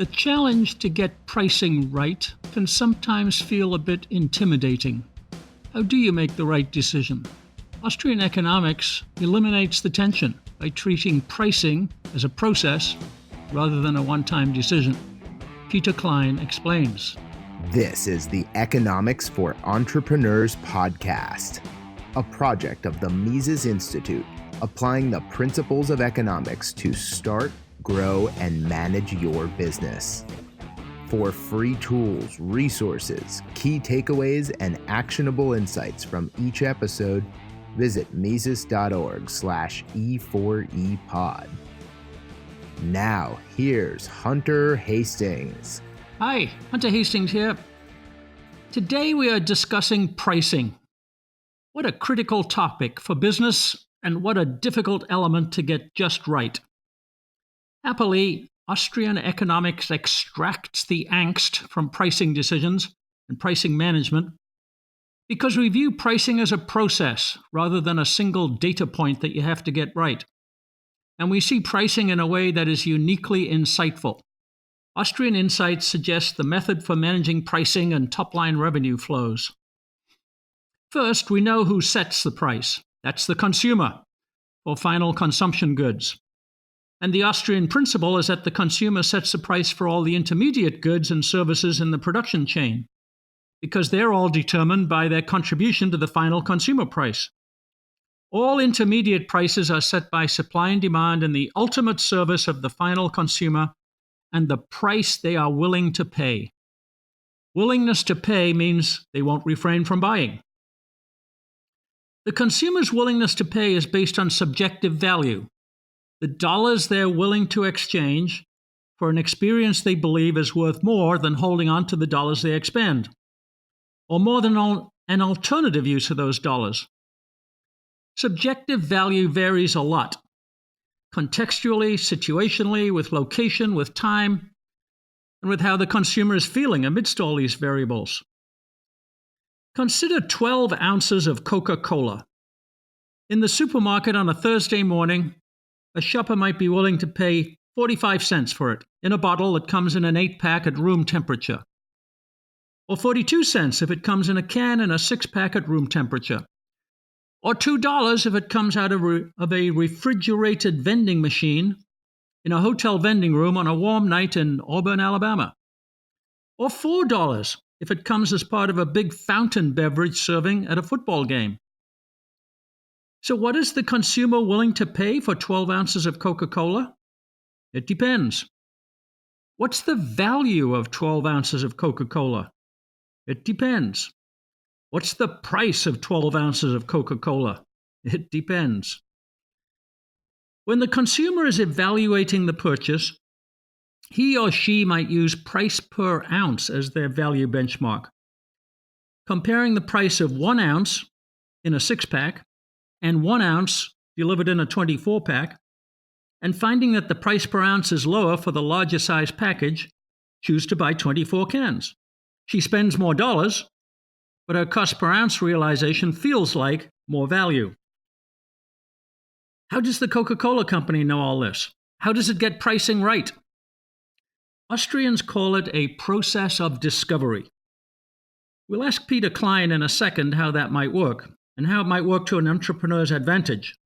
The challenge to get pricing right can sometimes feel a bit intimidating. How do you make the right decision? Austrian economics eliminates the tension by treating pricing as a process rather than a one-time decision. Peter Klein explains. This is the Economics for Entrepreneurs podcast, a project of the Mises Institute, applying the principles of economics to start, grow, and manage your business. For free tools, resources, key takeaways, and actionable insights from each episode, visit mises.org/E4EPod. Now, here's Hunter Hastings. Hi, Hunter Hastings here. Today we are discussing pricing. What a critical topic for business and what a difficult element to get just right. Happily, Austrian economics extracts the angst from pricing decisions and pricing management because we view pricing as a process rather than a single data point that you have to get right. And we see pricing in a way that is uniquely insightful. Austrian insights suggest the method for managing pricing and top-line revenue flows. First, we know who sets the price. That's the consumer, for final consumption goods. And the Austrian principle is that the consumer sets the price for all the intermediate goods and services in the production chain, because they're all determined by their contribution to the final consumer price. All intermediate prices are set by supply and demand in the ultimate service of the final consumer and the price they are willing to pay. Willingness to pay means they won't refrain from buying. The consumer's willingness to pay is based on subjective value, the dollars they're willing to exchange for an experience they believe is worth more than holding on to the dollars they expend, or more than an alternative use of those dollars. Subjective value varies a lot, contextually, situationally, with location, with time, and with how the consumer is feeling amidst all these variables. Consider 12 ounces of Coca-Cola. In the supermarket on a Thursday morning, a shopper might be willing to pay 45 cents for it in a bottle that comes in an 8-pack at room temperature, or 42 cents if it comes in a can in a 6-pack at room temperature, or $2 if it comes out of a refrigerated vending machine in a hotel vending room on a warm night in Auburn, Alabama, or $4 if it comes as part of a big fountain beverage serving at a football game. So what is the consumer willing to pay for 12 ounces of Coca-Cola? It depends. What's the value of 12 ounces of Coca-Cola? It depends. What's the price of 12 ounces of Coca-Cola? It depends. When the consumer is evaluating the purchase, he or she might use price per ounce as their value benchmark, comparing the price of 1 ounce in a 6-pack and 1 ounce delivered in a 24-pack, and finding that the price per ounce is lower for the larger size package, choose to buy 24 cans. She spends more dollars, but her cost per ounce realization feels like more value. How does the Coca-Cola company know all this? How does it get pricing right? Austrians call it a process of discovery. We'll ask Peter Klein in a second how that might work, and how it might work to an entrepreneur's advantage.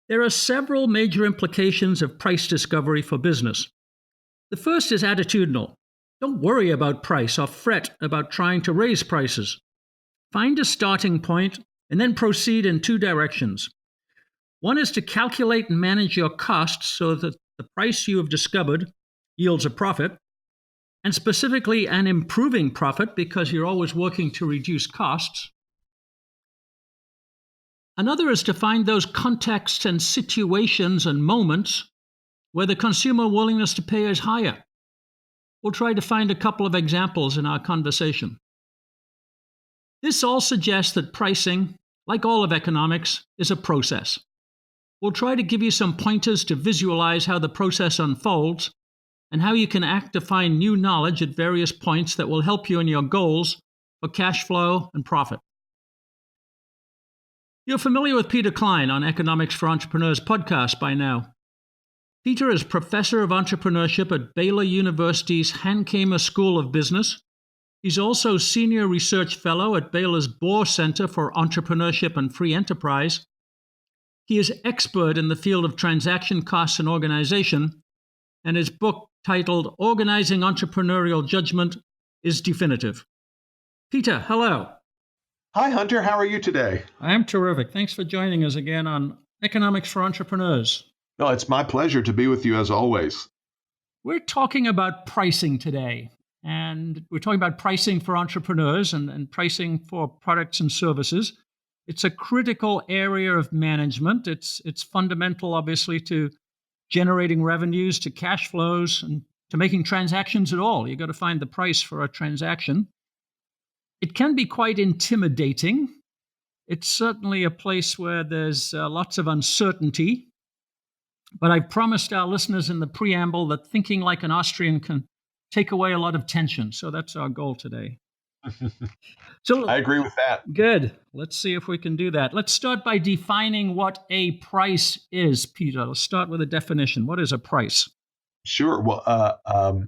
There are several major implications of price discovery for business. The first is attitudinal. Don't worry about price or fret about trying to raise prices. Find a starting point and then proceed in 2 directions. One is to calculate and manage your costs so that the price you have discovered yields a profit, and specifically an improving profit because you're always working to reduce costs. Another is to find those contexts and situations and moments where the consumer willingness to pay is higher. We'll try to find a couple of examples in our conversation. This all suggests that pricing, like all of economics, is a process. We'll try to give you some pointers to visualize how the process unfolds and how you can act to find new knowledge at various points that will help you in your goals for cash flow and profit. You're familiar with Peter Klein on Economics for Entrepreneurs podcast by now. Peter is professor of entrepreneurship at Baylor University's Hankamer School of Business. He's also senior research fellow at Baylor's Bohr Center for Entrepreneurship and Free Enterprise. He is expert in the field of transaction costs and organization, and his book titled Organizing Entrepreneurial Judgment is definitive. Peter, hello. Hi, Hunter. How are you today? I'm terrific. Thanks for joining us again on Economics for Entrepreneurs. No, it's my pleasure to be with you as always. We're talking about pricing today, and we're talking about pricing for entrepreneurs and pricing for products and services. It's a critical area of management. It's fundamental, obviously, to generating revenues, to cash flows, and to making transactions at all. You've got to find the price for a transaction. It can be quite intimidating. It's certainly a place where there's lots of uncertainty. But I've promised our listeners in the preamble that thinking like an Austrian can take away a lot of tension. So that's our goal today. So I agree with that. Good. Let's see if we can do that. Let's start by defining what a price is, Peter. Let's start with a definition. What is a price? Sure. Well,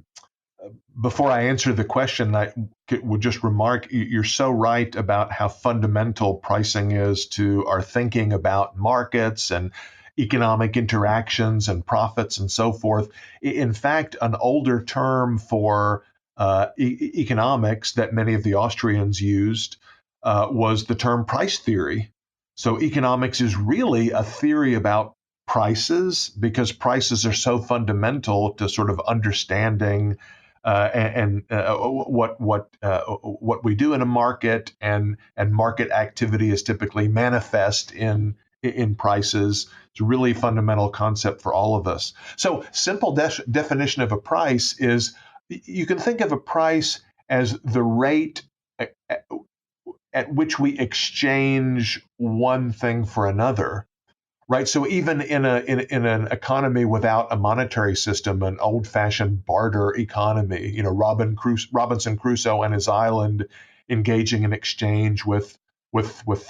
before I answer the question, I would just remark you're so right about how fundamental pricing is to our thinking about markets and economic interactions and profits and so forth. In fact, an older term for economics that many of the Austrians used was the term price theory. So economics is really a theory about prices because prices are so fundamental to sort of understanding what we do in a market, and market activity is typically manifest in prices. It's a really fundamental concept for all of us. So simple definition of a price is you can think of a price as the rate at which we exchange one thing for another. Right. So even in an economy without a monetary system, an old-fashioned barter economy, Robinson Crusoe and his island engaging in exchange with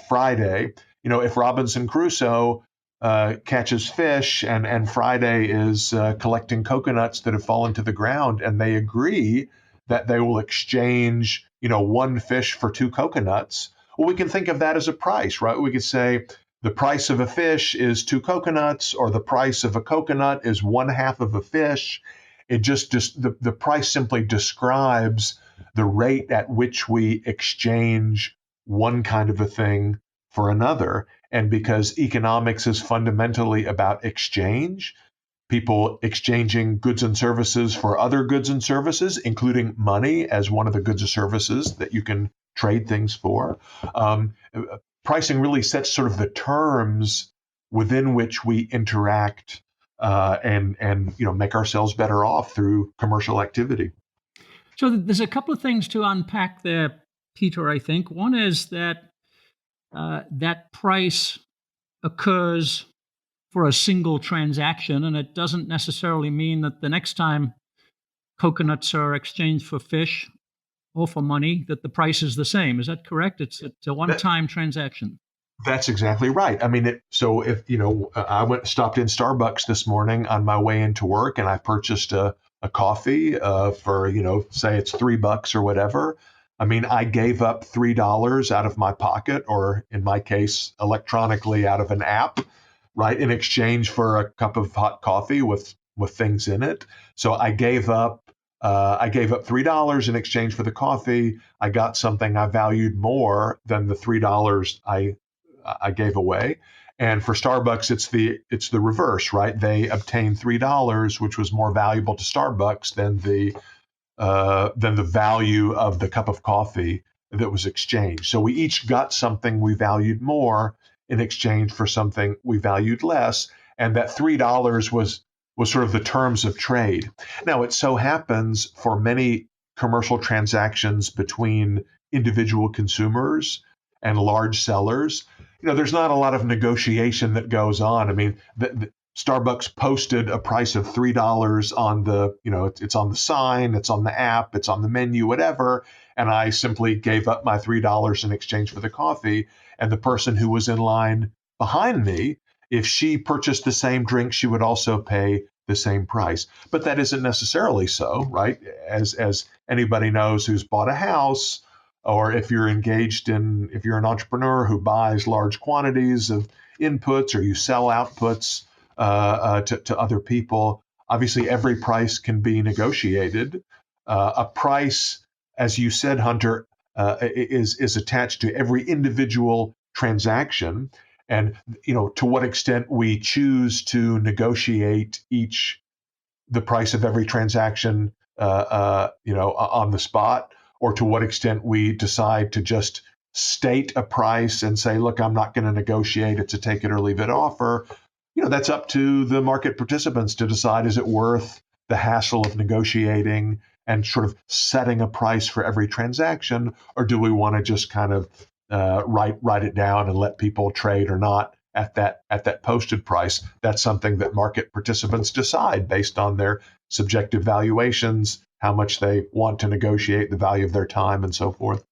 Friday. If Robinson Crusoe catches fish and Friday is collecting coconuts that have fallen to the ground, and they agree that they will exchange, one fish for two coconuts. Well, we can think of that as a price, right? We could say, the price of a fish is two coconuts, or the price of a coconut is one half of a fish. It just the price simply describes the rate at which we exchange one kind of a thing for another. And because economics is fundamentally about exchange, people exchanging goods and services for other goods and services, including money as one of the goods or services that you can trade things for. Pricing really sets sort of the terms within which we interact and make ourselves better off through commercial activity. So there's a couple of things to unpack there, Peter, I think. One is that that price occurs for a single transaction, and it doesn't necessarily mean that the next time coconuts are exchanged for fish or for money, that the price is the same. Is that correct? It's a one-time transaction. That's exactly right. I mean, so if, I stopped in Starbucks this morning on my way into work, and I purchased a coffee for, say it's $3 or whatever. I mean, I gave up $3 out of my pocket, or in my case, electronically out of an app, right, in exchange for a cup of hot coffee with things in it. So I gave up $3 in exchange for the coffee. I got something I valued more than the $3 I gave away. And for Starbucks, it's the reverse, right? They obtained $3, which was more valuable to Starbucks than the value of the cup of coffee that was exchanged. So we each got something we valued more in exchange for something we valued less, and that $3 was sort of the terms of trade. Now, it so happens for many commercial transactions between individual consumers and large sellers, there's not a lot of negotiation that goes on. I mean, the Starbucks posted a price of $3 on the, it's on the sign, it's on the app, it's on the menu, whatever. And I simply gave up my $3 in exchange for the coffee. And the person who was in line behind me, if she purchased the same drink, she would also pay the same price. But that isn't necessarily so, right? As anybody knows who's bought a house, or if you're if you're an entrepreneur who buys large quantities of inputs or you sell outputs to other people, obviously every price can be negotiated. A price, as you said, Hunter, is attached to every individual transaction, and to what extent we choose to negotiate the price of every transaction on the spot, or to what extent we decide to just state a price and say, look, I'm not going to negotiate, it's a take it or leave it offer. That's up to the market participants to decide, is it worth the hassle of negotiating and sort of setting a price for every transaction, or do we want to just kind of write it down and let people trade or not at that posted price? That's something that market participants decide based on their subjective valuations, how much they want to negotiate, the value of their time, and so forth.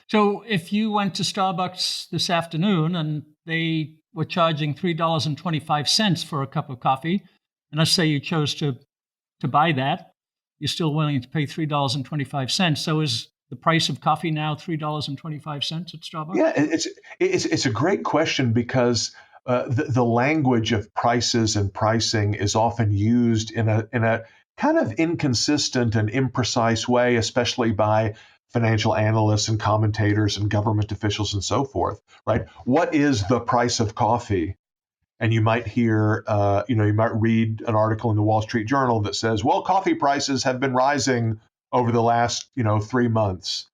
So if you went to Starbucks this afternoon and they were charging $3.25 for a cup of coffee, and let's say you chose to buy that, you're still willing to pay $3.25. So is the price of coffee now $3.25 at Starbucks? Yeah, it's a great question, because the language of prices and pricing is often used in a kind of inconsistent and imprecise way, especially by financial analysts and commentators and government officials and so forth, right? What is the price of coffee? And you might hear, you might read an article in the Wall Street Journal that says, well, coffee prices have been rising over the last, 3 months.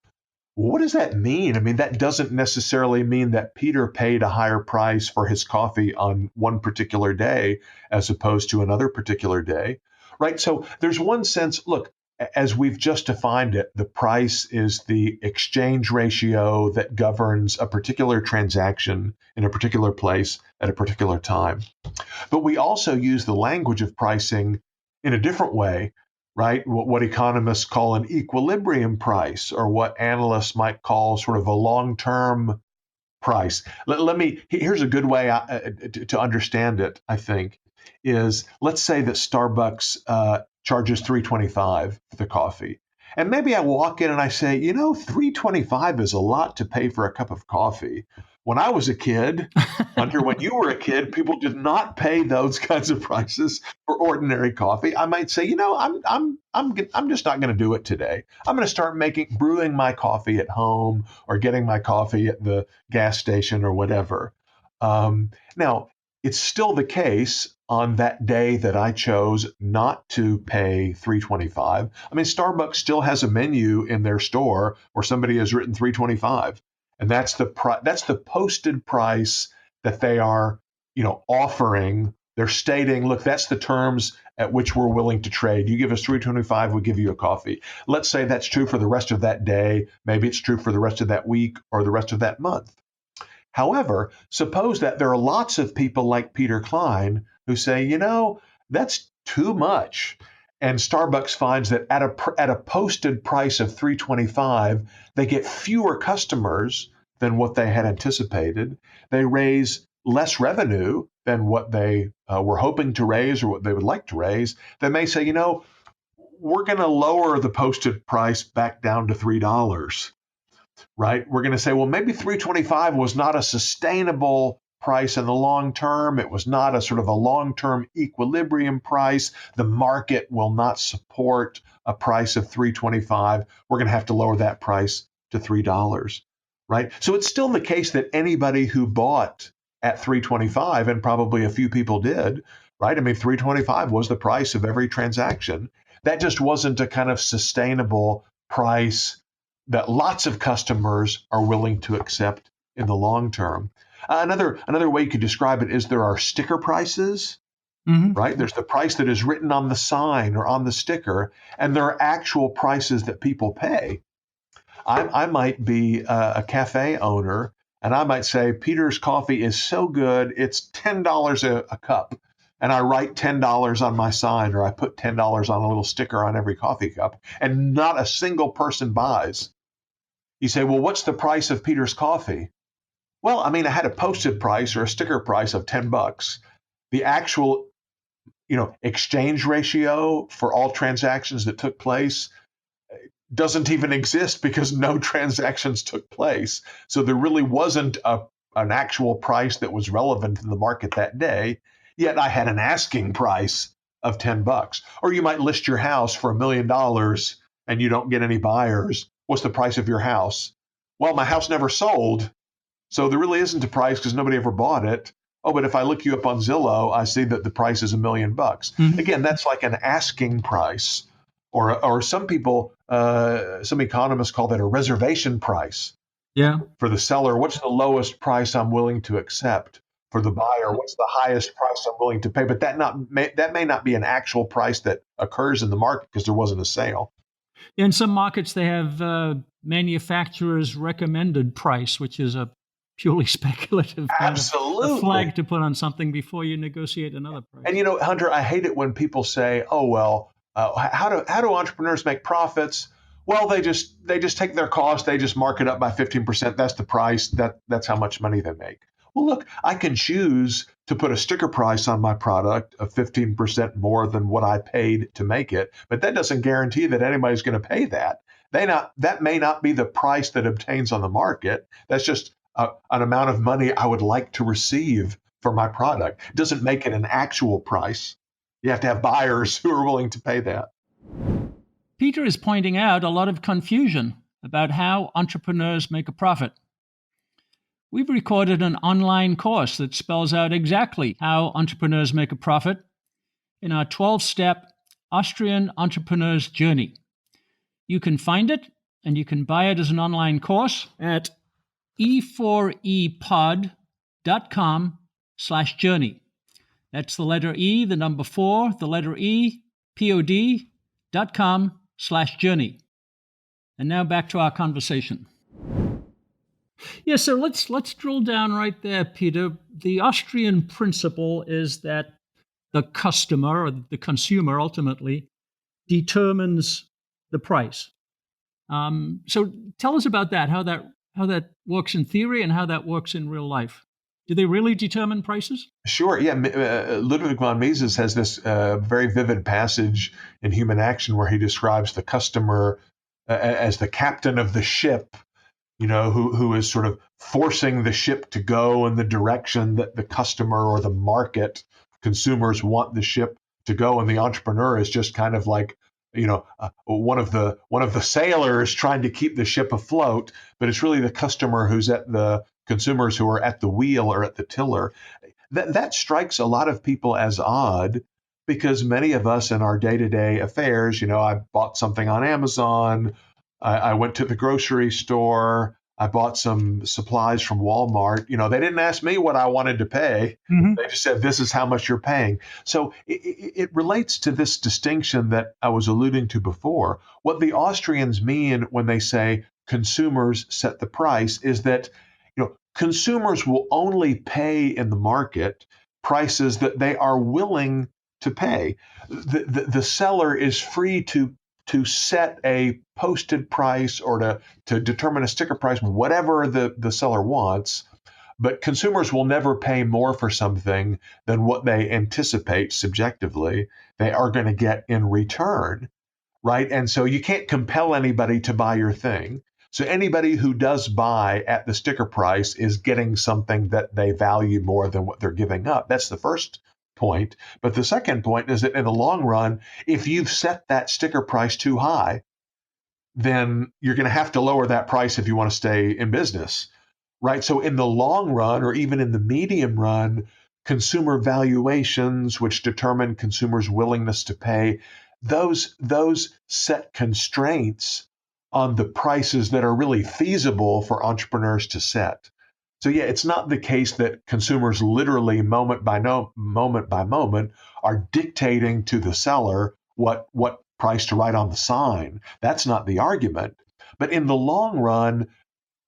Well, what does that mean? I mean, that doesn't necessarily mean that Peter paid a higher price for his coffee on one particular day as opposed to another particular day, right? So there's one sense, look, as we've just defined it, the price is the exchange ratio that governs a particular transaction in a particular place at a particular time. But we also use the language of pricing in a different way, right? What economists call an equilibrium price, or what analysts might call sort of a long-term price. Here's a good way to understand it, I think, is, let's say that Starbucks charges $3.25 for the coffee. And maybe I walk in and I say, $3.25 is a lot to pay for a cup of coffee. When I was a kid, Hunter, when you were a kid, people did not pay those kinds of prices for ordinary coffee. I might say, I'm just not going to do it today. I'm going to start brewing my coffee at home, or getting my coffee at the gas station or whatever. Now, it's still the case on that day that I chose not to pay $3.25. I mean, Starbucks still has a menu in their store where somebody has written $3.25. And that's the posted price that they are, offering. They're stating, look, that's the terms at which we're willing to trade. You give us $3.25, we'll give you a coffee. Let's say that's true for the rest of that day. Maybe it's true for the rest of that week or the rest of that month. However, suppose that there are lots of people like Peter Klein who say, that's too much. And Starbucks finds that at a posted price of $3.25, they get fewer customers than what they had anticipated. They raise less revenue than what they were hoping to raise or what they would like to raise. They may say, we're going to lower the posted price back down to $3, right? We're going to say, well, maybe $3.25 was not a sustainable price in the long term. It was not a sort of a long-term equilibrium price. The market will not support a price of $3.25. We're going to have to lower that price to $3, right? So it's still the case that anybody who bought at $3.25, and probably a few people did, right? I mean, $3.25 was the price of every transaction. That just wasn't a kind of sustainable price that lots of customers are willing to accept in the long term. Another way you could describe it is there are sticker prices, right? There's the price that is written on the sign or on the sticker, and there are actual prices that people pay. I might be a cafe owner, and I might say, Peter's coffee is so good, it's $10 a cup. And I write $10 on my sign, or I put $10 on a little sticker on every coffee cup, and not a single person buys. You say, well, what's the price of Peter's coffee? Well, I mean, I had a posted price or a sticker price of $10. The actual exchange ratio for all transactions that took place doesn't even exist because no transactions took place. So there really wasn't an actual price that was relevant in the market that day. Yet I had an asking price of $10. Or you might list your house for $1 million and you don't get any buyers. What's the price of your house? Well, my house never sold. So there really isn't a price because nobody ever bought it. Oh, but if I look you up on Zillow, I see that the price is $1 million. Again, that's like an asking price, or some people, some economists call that a reservation price. Yeah. For the seller, what's the lowest price I'm willing to accept? For the buyer, what's the highest price I'm willing to pay? But that may not be an actual price that occurs in the market because there wasn't a sale. In some markets, they have manufacturer's recommended price, which is a purely speculative kind of a flag to put on something before you negotiate another price. And Hunter, I hate it when people say, "Oh well, how do entrepreneurs make profits?" Well, they just take their cost, they just mark it up by 15%. That's the price. That's how much money they make. Well, look, I can choose to put a sticker price on my product of 15% more than what I paid to make it, but that doesn't guarantee that anybody's going to pay that. That may not be the price that obtains on the market. That's just an amount of money I would like to receive for my product. It doesn't make it an actual price. You have to have buyers who are willing to pay that. Peter is pointing out a lot of confusion about how entrepreneurs make a profit. We've recorded an online course that spells out exactly how entrepreneurs make a profit in our 12-step Austrian Entrepreneur's Journey. You can find it and you can buy it as an online course at e4epod.com/journey. That's the letter E, the number 4, the letter E, pod.com/journey. And now back to our conversation. Yeah, so let's drill down right there, Peter. The Austrian principle is that the customer or the consumer ultimately determines the price. So tell us about that, how that works in theory and how that works in real life. Do they really determine prices? Sure. Yeah. Ludwig von Mises has this very vivid passage in Human Action where he describes the customer as the captain of the ship, who is sort of forcing the ship to go in the direction that the customer or the market consumers want the ship to go. And the entrepreneur is just kind of like, one of the sailors trying to keep the ship afloat, but it's really the customer who's at the consumers who are at the wheel or at the tiller. That strikes a lot of people as odd because many of us in our day-to-day affairs, I bought something on Amazon, I went to the grocery store, I bought some supplies from Walmart. They didn't ask me what I wanted to pay. Mm-hmm. They just said, this is how much you're paying. So it relates to this distinction that I was alluding to before. What the Austrians mean when they say consumers set the price is that consumers will only pay in the market prices that they are willing to pay. The seller is free to set a posted price or to determine a sticker price, whatever the seller wants, but consumers will never pay more for something than what they anticipate subjectively they are going to get in return, right? And so you can't compel anybody to buy your thing. So anybody who does buy at the sticker price is getting something that they value more than what they're giving up. That's the first point. But the second point is that in the long run, if you've set that sticker price too high, then you're going to have to lower that price if you want to stay in business, right? So in the long run, or even in the medium run, consumer valuations, which determine consumers' willingness to pay, those set constraints on the prices that are really feasible for entrepreneurs to set. So yeah, it's not the case that consumers literally moment by moment are dictating to the seller what price to write on the sign. That's not the argument. But in the long run,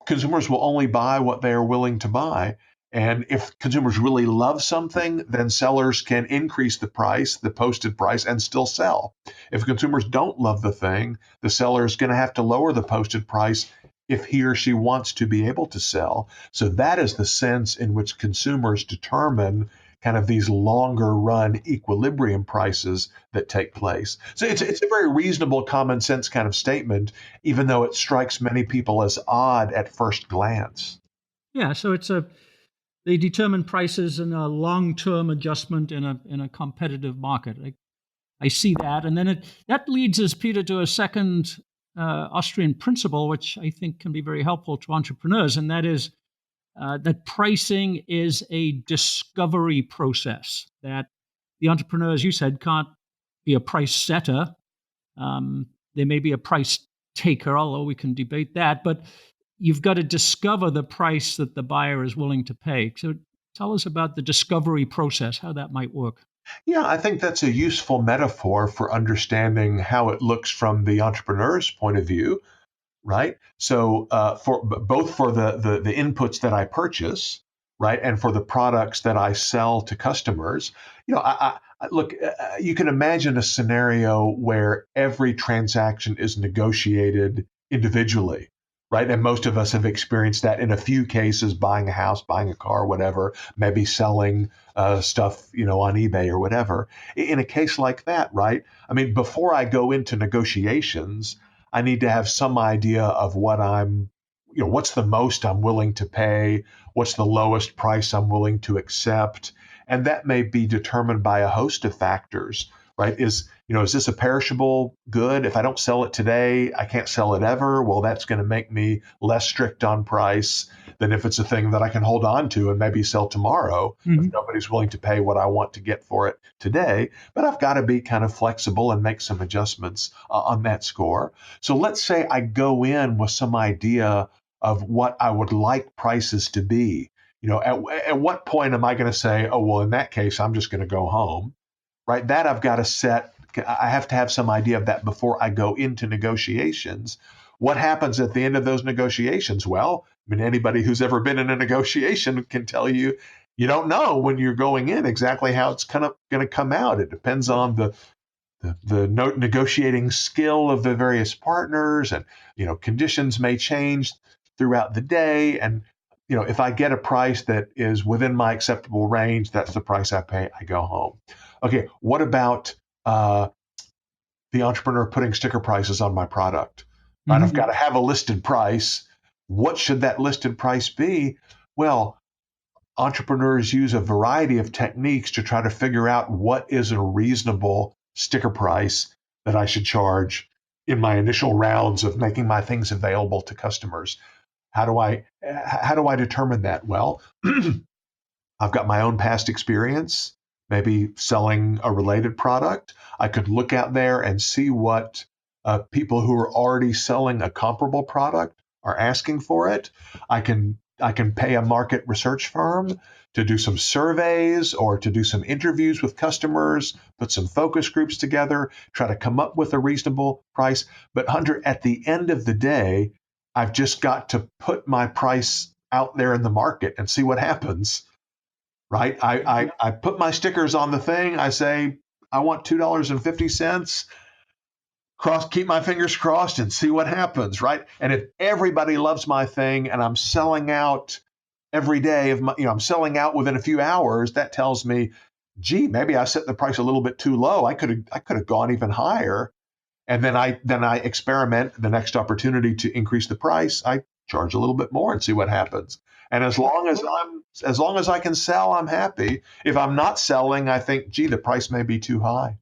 consumers will only buy what they are willing to buy. And if consumers really love something, then sellers can increase the price, the posted price, and still sell. If consumers don't love the thing, the seller is going to have to lower the posted price if he or she wants to be able to sell. So that is the sense in which consumers determine kind of these longer run equilibrium prices that take place. So it's a very reasonable, common sense kind of statement, even though it strikes many people as odd at first glance. Yeah, so they determine prices in a long-term adjustment in a competitive market. I see that, and then that leads us, Peter, to a second Austrian principle, which I think can be very helpful to entrepreneurs, and that is that pricing is a discovery process. That the entrepreneur, as you said, can't be a price setter. There may be a price taker, although we can debate that, but you've got to discover the price that the buyer is willing to pay. So tell us about the discovery process, how that might work. Yeah, I think that's a useful metaphor for understanding how it looks from the entrepreneur's point of view, right? So for both for the inputs that I purchase, right, and for the products that I sell to customers, look, you can imagine a scenario where every transaction is negotiated individually, right? And most of us have experienced that in a few cases: buying a house, buying a car, whatever, maybe selling stuff, on eBay or whatever. In a case like that, right? I mean, before I go into negotiations, I need to have some idea of what's the most I'm willing to pay, what's the lowest price I'm willing to accept. And that may be determined by a host of factors, right? Is this a perishable good? If I don't sell it today, I can't sell it ever. Well, that's going to make me less strict on price than if it's a thing that I can hold on to and maybe sell tomorrow if nobody's willing to pay what I want to get for it today. But I've got to be kind of flexible and make some adjustments on that score. So let's say I go in with some idea of what I would like prices to be. At what point am I going to say, oh, well, in that case, I'm just going to go home, right? That I've got to set. I have to have some idea of that before I go into negotiations. What happens at the end of those negotiations? Well, I mean, anybody who's ever been in a negotiation can tell you, you don't know when you're going in exactly how it's kind of going to come out. It depends on the negotiating skill of the various partners, and conditions may change throughout the day. And if I get a price that is within my acceptable range, that's the price I pay. I go home. Okay, what about the entrepreneur putting sticker prices on my product? Right, I've got to have a listed price. What should that listed price be? Well, entrepreneurs use a variety of techniques to try to figure out what is a reasonable sticker price that I should charge in my initial rounds of making my things available to customers. How do I determine that? Well, I've got my own past experience, maybe selling a related product. I could look out there and see what people who are already selling a comparable product are asking for it. I can pay a market research firm to do some surveys or to do some interviews with customers, put some focus groups together, try to come up with a reasonable price. But Hunter, at the end of the day, I've just got to put my price out there in the market and see what happens. Right? I put my stickers on the thing. I say, I want $2.50. Keep my fingers crossed and see what happens, right? And if everybody loves my thing and I'm selling out every day I'm selling out within a few hours, that tells me, gee, maybe I set the price a little bit too low. I could have gone even higher. And then I experiment the next opportunity to increase the price. I charge a little bit more and see what happens. And as long as I can sell, I'm happy. If I'm not selling, I think, gee, the price may be too high.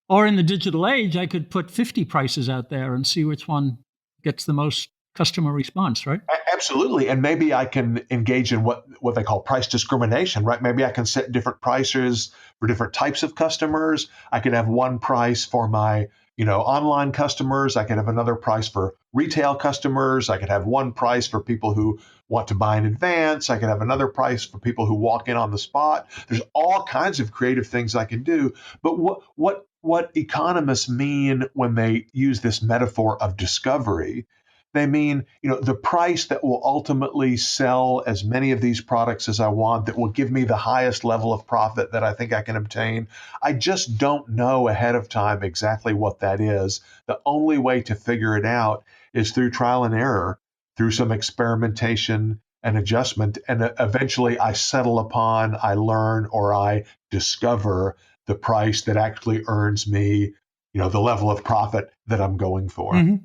Or in the digital age, I could put 50 prices out there and see which one gets the most customer response, right? Absolutely. And maybe I can engage in what they call price discrimination, right? Maybe I can set different prices for different types of customers. I could have one price for my online customers. I could have another price for retail customers. I could have one price for people who want to buy in advance. I could have another price for people who walk in on the spot. There's all kinds of creative things I can do. But what economists mean when they use this metaphor of discovery, they mean, the price that will ultimately sell as many of these products as I want, that will give me the highest level of profit that I think I can obtain. I just don't know ahead of time exactly what that is. The only way to figure it out is through trial and error, through some experimentation an adjustment, and eventually I settle upon, I learn, or I discover the price that actually earns me, the level of profit that I'm going for. Mm-hmm.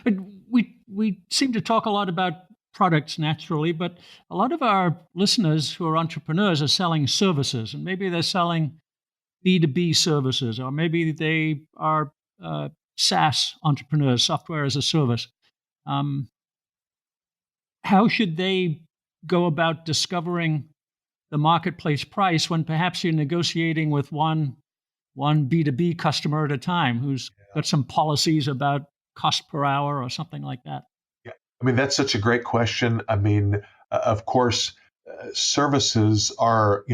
But we seem to talk a lot about products naturally, but a lot of our listeners who are entrepreneurs are selling services, and maybe they're selling B2B services, or maybe they are SaaS entrepreneurs, software as a service. Um, how should they go about discovering the marketplace price when perhaps you're negotiating with one B2B customer at a time who's got some policies about cost per hour or something like that? Yeah. I mean, that's such a great question. I mean, of course, services are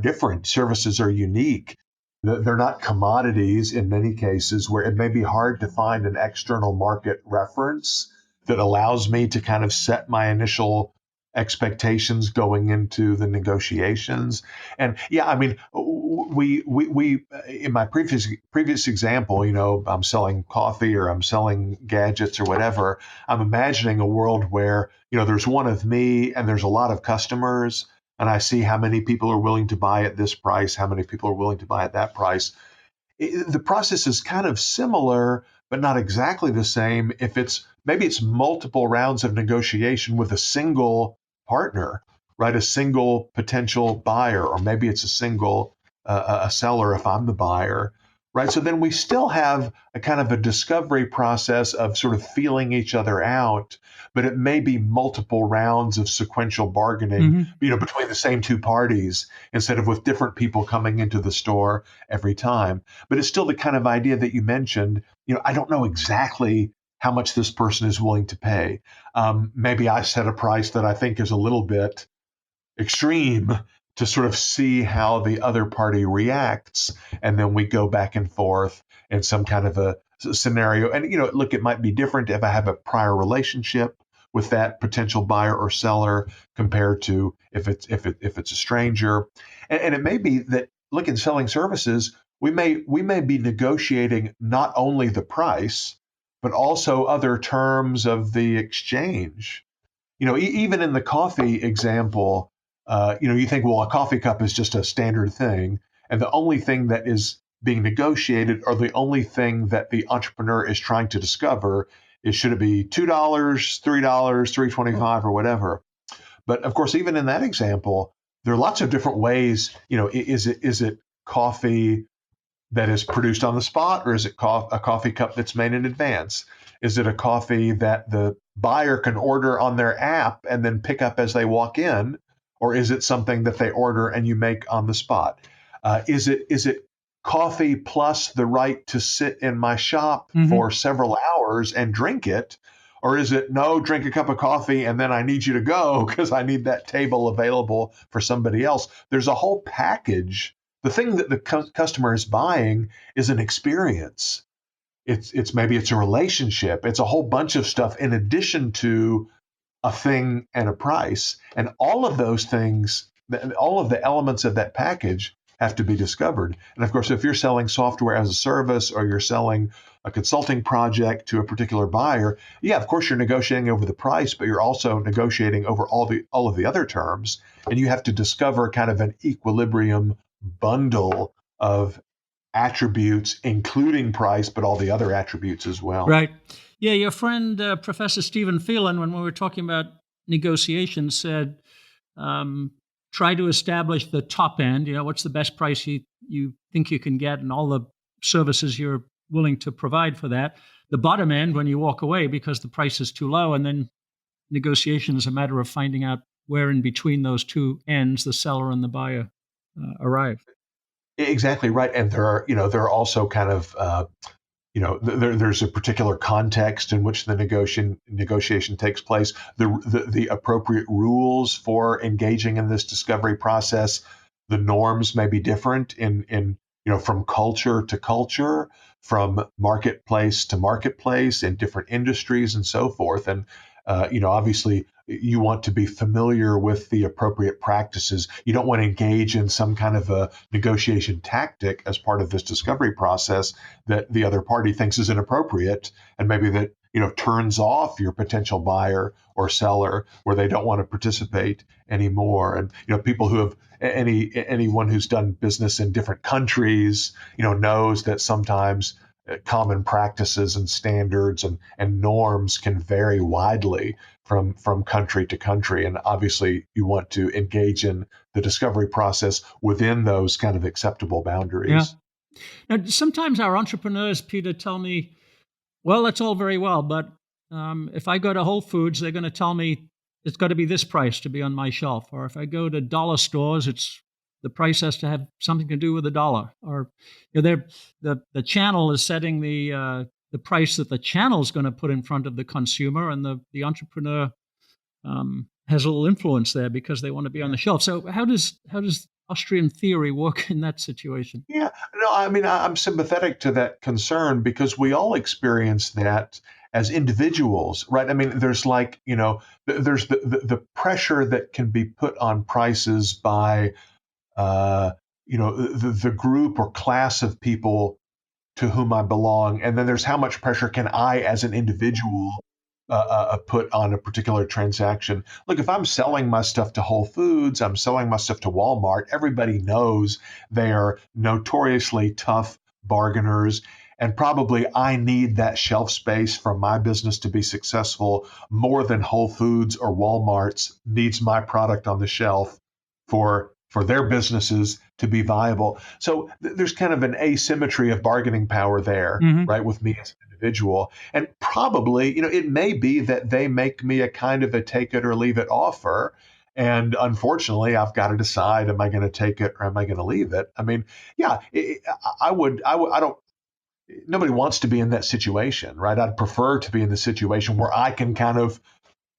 different. Services are unique. They're not commodities in many cases where it may be hard to find an external market reference that allows me to kind of set my initial expectations going into the negotiations. And yeah, I mean, we in my previous example, I'm selling coffee or I'm selling gadgets or whatever. I'm imagining a world where, there's one of me and there's a lot of customers, and I see how many people are willing to buy at this price, how many people are willing to buy at that price. The process is kind of similar, but not exactly the same if it's multiple rounds of negotiation with a single partner, right? A single potential buyer, or maybe it's a single a seller if I'm the buyer, right? So then we still have a kind of a discovery process of sort of feeling each other out, but it may be multiple rounds of sequential bargaining, Hmm. between the same two parties instead of with different people coming into the store every time. But it's still the kind of idea that you mentioned. I don't know exactly how much this person is willing to pay. Maybe I set a price that I think is a little bit extreme to sort of see how the other party reacts. And then we go back and forth in some kind of a scenario. And, look, it might be different if I have a prior relationship with that potential buyer or seller compared to if it's a stranger. And it may be that, look, in selling services, we may be negotiating not only the price, but also other terms of the exchange. Even in the coffee example, you think, well, a coffee cup is just a standard thing, and the only thing that is being negotiated, or the only thing that the entrepreneur is trying to discover, is should it be $2, $3, $3.25, or whatever. But of course, even in that example, there are lots of different ways. Is it coffee that is produced on the spot, or is it a coffee cup that's made in advance? Is it a coffee that the buyer can order on their app and then pick up as they walk in, or is it something that they order and you make on the spot? Is it coffee plus the right to sit in my shop Hmm. for several hours and drink it? Or is it, no, drink a cup of coffee and then I need you to go because I need that table available for somebody else? There's a whole package. The thing that the customer is buying is an experience. It's maybe it's a relationship. It's a whole bunch of stuff in addition to a thing and a price. And all of those things, all of the elements of that package have to be discovered. And of course, if you're selling software as a service, or you're selling a consulting project to a particular buyer, yeah, of course you're negotiating over the price, but you're also negotiating over all of the other terms. And you have to discover kind of an equilibrium bundle of attributes, including price, but all the other attributes as well. Right. Yeah, your friend, Professor Stephen Phelan, when we were talking about negotiations, said um, try to establish the top end. What's the best price you think you can get, and all the services you're willing to provide for that. The bottom end when you walk away because the price is too low, and then negotiation is a matter of finding out where in between those two ends the seller and the buyer arrive. Exactly right. And there are also kind of there's a particular context in which the negotiation takes place. The appropriate rules for engaging in this discovery process, the norms may be different from culture to culture, from marketplace to marketplace, in different industries and so forth. And obviously, you want to be familiar with the appropriate practices. You don't want to engage in some kind of a negotiation tactic as part of this discovery process that the other party thinks is inappropriate, and maybe that turns off your potential buyer or seller where they don't want to participate anymore. And people who have anyone who's done business in different countries, knows that sometimes common practices and standards and norms can vary widely from country to country. And obviously, you want to engage in the discovery process within those kind of acceptable boundaries. Now, sometimes our entrepreneurs, Peter, tell me, well, that's all very well, but if I go to Whole Foods, they're going to tell me it's got to be this price to be on my shelf. Or if I go to dollar stores, the price has to have something to do with the dollar. Or the channel is setting the price that the channel is going to put in front of the consumer, and the entrepreneur has a little influence there because they want to be on the shelf. So how does Austrian theory work in that situation? Yeah, no, I mean, I'm sympathetic to that concern because we all experience that as individuals, right? I mean, there's there's the pressure that can be put on prices by, the group or class of people to whom I belong. And then there's how much pressure can I as an individual put on a particular transaction. Look, if I'm selling my stuff to Whole Foods, I'm selling my stuff to Walmart, everybody knows they are notoriously tough bargainers. And probably I need that shelf space for my business to be successful more than Whole Foods or Walmart's needs my product on the shelf for their businesses to be viable. So there's kind of an asymmetry of bargaining power there, Mm-hmm. right, with me as an individual. And probably, it may be that they make me a kind of a take it or leave it offer. And unfortunately, I've got to decide, am I going to take it or am I going to leave it? I mean, yeah, I don't, nobody wants to be in that situation, right? I'd prefer to be in the situation where I can kind of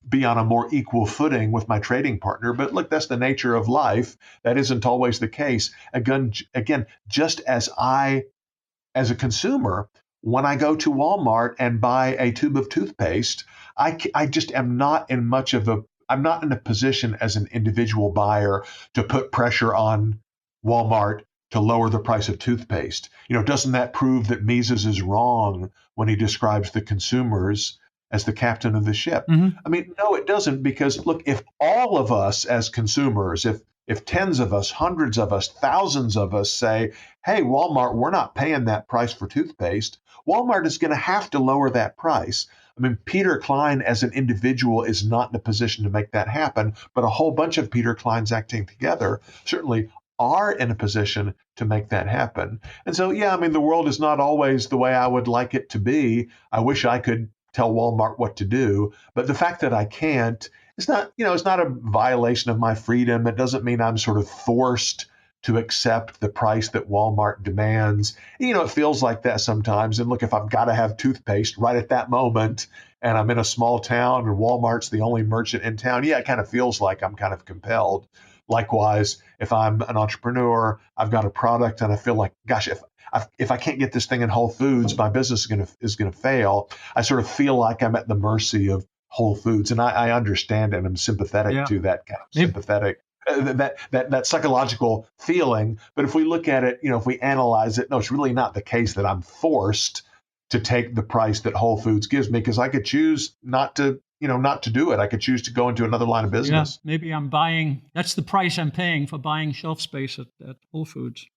be on a more equal footing with my trading partner. But look, that's the nature of life. That isn't always the case. Again, just as as a consumer, when I go to Walmart and buy a tube of toothpaste, I just am not in I'm not in a position as an individual buyer to put pressure on Walmart to lower the price of toothpaste. Doesn't that prove that Mises is wrong when he describes the consumers as the captain of the ship? Mm-hmm. I mean, no, it doesn't, because look, if all of us as consumers, if tens of us, hundreds of us, thousands of us say, hey, Walmart, we're not paying that price for toothpaste, Walmart is going to have to lower that price. I mean, Peter Klein as an individual is not in a position to make that happen, but a whole bunch of Peter Kleins acting together certainly are in a position to make that happen. And so, yeah, I mean, the world is not always the way I would like it to be. I wish I could tell Walmart what to do, but the fact that I can't, it's not a violation of my freedom. It doesn't mean I'm sort of forced to accept the price that Walmart demands. It feels like that sometimes. And look, if I've got to have toothpaste right at that moment and I'm in a small town and Walmart's the only merchant in town, yeah, it kind of feels like I'm kind of compelled. Likewise, if I'm an entrepreneur, I've got a product and I feel like, gosh, if I can't get this thing in Whole Foods, my business is going to fail. I sort of feel like I'm at the mercy of Whole Foods, and I understand and I'm sympathetic Yeah. to that kind of Maybe, sympathetic that psychological feeling. But if we look at it, if we analyze it, no, it's really not the case that I'm forced to take the price that Whole Foods gives me, because I could choose not to do it. I could choose to go into another line of yeah, business. maybe I'm buying. That's the price I'm paying for buying shelf space at Whole Foods.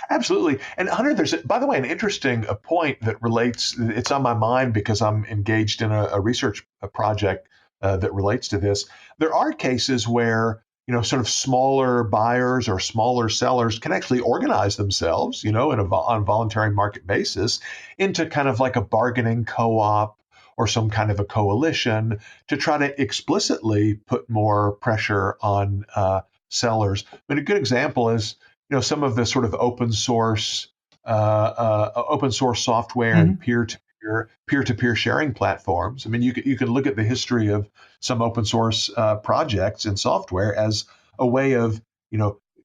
Absolutely. And Hunter, there's, by the way, an interesting point that relates, it's on my mind because I'm engaged in a research project that relates to this. There are cases where, sort of smaller buyers or smaller sellers can actually organize themselves, on a voluntary market basis into kind of like a bargaining co-op or some kind of a coalition to try to explicitly put more pressure on sellers. I mean, a good example is, some of the sort of open source software Mm-hmm. and peer-to-peer sharing platforms. I mean, you can look at the history of some open source projects and software as a way of,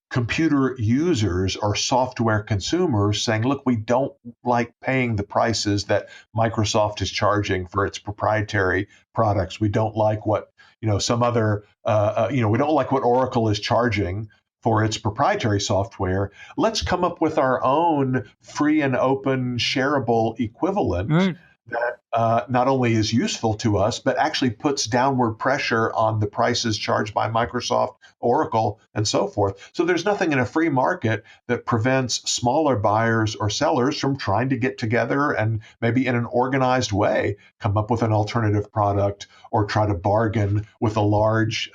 computer users or software consumers saying, look, we don't like paying the prices that Microsoft is charging for its proprietary products. We don't like what, some other, we don't like what Oracle is charging for its proprietary software. Let's come up with our own free and open shareable equivalent Right. that not only is useful to us, but actually puts downward pressure on the prices charged by Microsoft, Oracle, and so forth. So there's nothing in a free market that prevents smaller buyers or sellers from trying to get together and maybe in an organized way come up with an alternative product or try to bargain with a large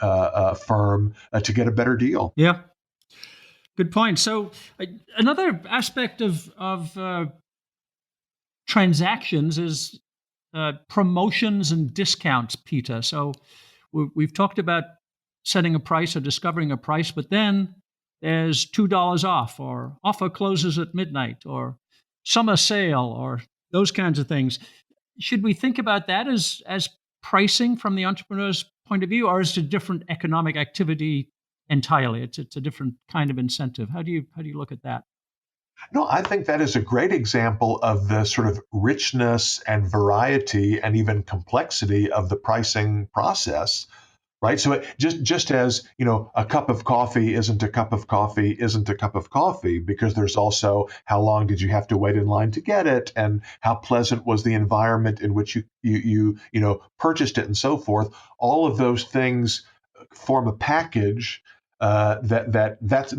firm to get a better deal. Yeah, good point. So another aspect of transactions is promotions and discounts, Peter. So we've talked about setting a price or discovering a price, but then there's $2 off, or offer closes at midnight, or summer sale, or those kinds of things. Should we think about that as pricing from the entrepreneur's point of view, or is it a different economic activity entirely? It's a different kind of incentive. How do you look at that? No, I think that is a great example of the sort of richness and variety and even complexity of the pricing process, right? So just as a cup of coffee isn't a cup of coffee isn't a cup of coffee, because there's also how long did you have to wait in line to get it, and how pleasant was the environment in which you purchased it, and so forth. All of those things form a package. That's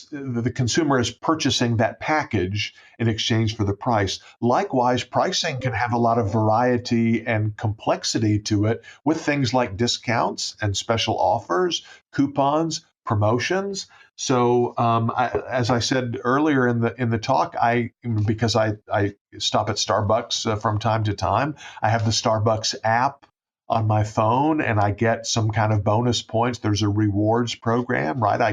the consumer is purchasing that package in exchange for the price. Likewise, pricing can have a lot of variety and complexity to it, with things like discounts and special offers, coupons, promotions. So, as I said earlier in the talk, because I stop at Starbucks from time to time, I have the Starbucks app on my phone, and I get some kind of bonus points. There's a rewards program, right? I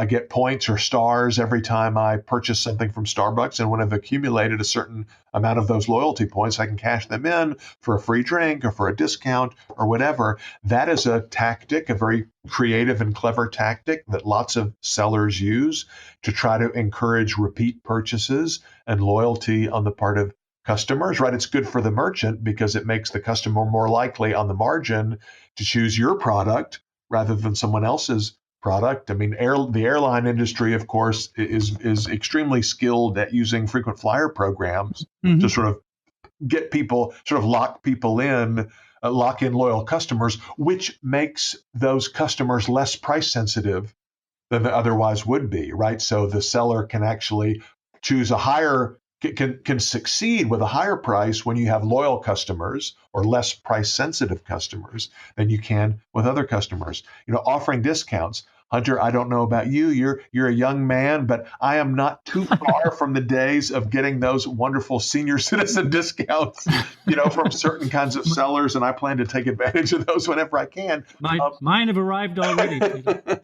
get points or stars every time I purchase something from Starbucks, and when I've accumulated a certain amount of those loyalty points, I can cash them in for a free drink or for a discount or whatever. That is a tactic, a very creative and clever tactic that lots of sellers use to try to encourage repeat purchases and loyalty on the part of customers, right? It's good for the merchant because it makes the customer more likely on the margin to choose your product rather than someone else's product. I mean, the airline industry, of course, is extremely skilled at using frequent flyer programs to Mm-hmm. sort of get people, sort of lock in loyal customers, which makes those customers less price sensitive than they otherwise would be, right? So the seller can actually choose a higher can succeed with a higher price when you have loyal customers or less price sensitive customers than you can with other customers. Offering discounts. Hunter, I don't know about you. You're a young man, but I am not too far from the days of getting those wonderful senior citizen discounts, from certain kinds of sellers, and I plan to take advantage of those whenever I can. Mine have arrived already, Peter.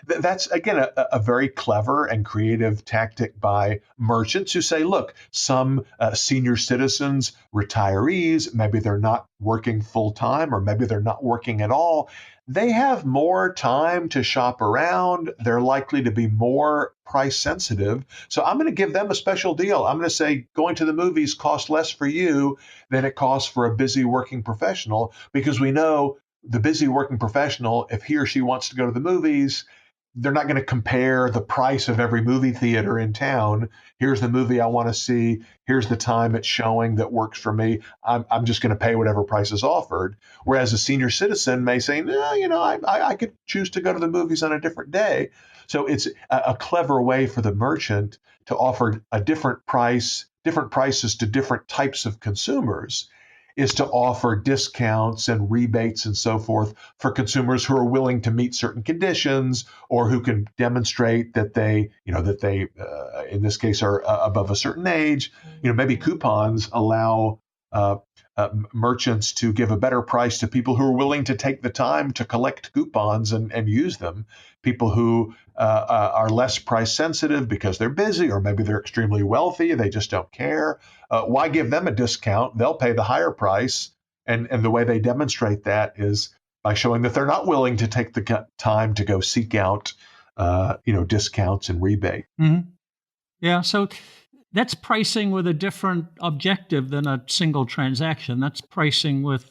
That's again a very clever and creative tactic by merchants who say, look, some senior citizens, retirees, maybe they're not working full time, or maybe they're not working at all. They have more time to shop around. They're likely to be more price sensitive. So I'm going to give them a special deal. I'm going to say going to the movies costs less for you than it costs for a busy working professional, because we know the busy working professional, if he or she wants to go to the movies, they're not going to compare the price of every movie theater in town. Here's the movie I want to see. Here's the time it's showing that works for me. I'm just going to pay whatever price is offered. Whereas a senior citizen may say, no, I could choose to go to the movies on a different day. So it's a clever way for the merchant to offer a different prices to different types of consumers, is to offer discounts and rebates and so forth for consumers who are willing to meet certain conditions, or who can demonstrate that they in this case are above a certain age. Maybe coupons allow merchants to give a better price to people who are willing to take the time to collect coupons and use them. People who are less price sensitive because they're busy, or maybe they're extremely wealthy, they just don't care. Why give them a discount? They'll pay the higher price. And the way they demonstrate that is by showing that they're not willing to take the time to go seek out discounts and rebate. Mm-hmm. Yeah, so that's pricing with a different objective than a single transaction. That's pricing with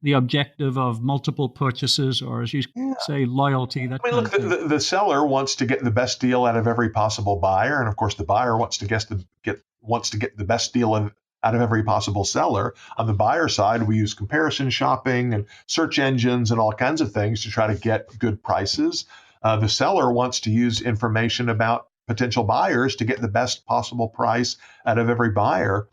the objective of multiple purchases, or as you Yeah. say, loyalty, that I mean, kind look, of thing. the seller wants to get the best deal out of every possible buyer, and of course, the buyer wants to get the best deal out of every possible seller. On the buyer side, we use comparison shopping and search engines and all kinds of things to try to get good prices. The seller wants to use information about potential buyers to get the best possible price out of every buyer.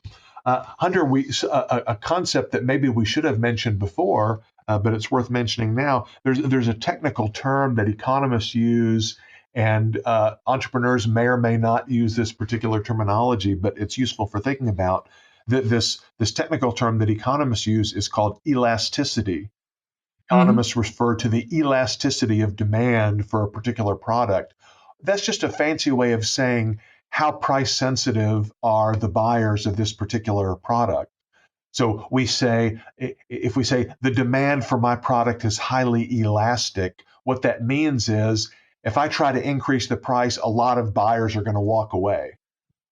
Hunter, a concept that maybe we should have mentioned before, but it's worth mentioning now. There's a technical term that economists use, and entrepreneurs may or may not use this particular terminology, but it's useful for thinking about. This technical term that economists use is called elasticity. Hmm. Economists refer to the elasticity of demand for a particular product. That's just a fancy way of saying how price sensitive are the buyers of this particular product. So we say, if we say the demand for my product is highly elastic, what that means is if I try to increase the price, a lot of buyers are going to walk away.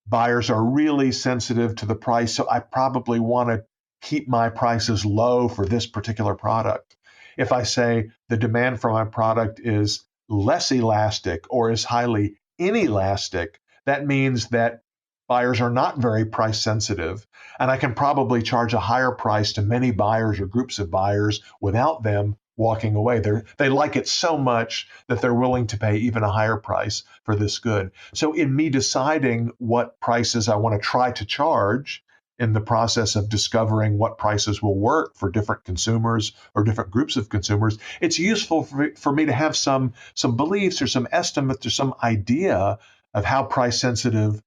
Buyers are really sensitive to the price, so I probably want to keep my prices low for this particular product. If I say the demand for my product is less elastic or is highly inelastic, that means that buyers are not very price sensitive, and I can probably charge a higher price to many buyers or groups of buyers without them walking away. They like it so much that they're willing to pay even a higher price for this good. So, in me deciding what prices I want to try to charge in the process of discovering what prices will work for different consumers or different groups of consumers, it's useful for me to have some beliefs or some estimates or some idea of how price sensitive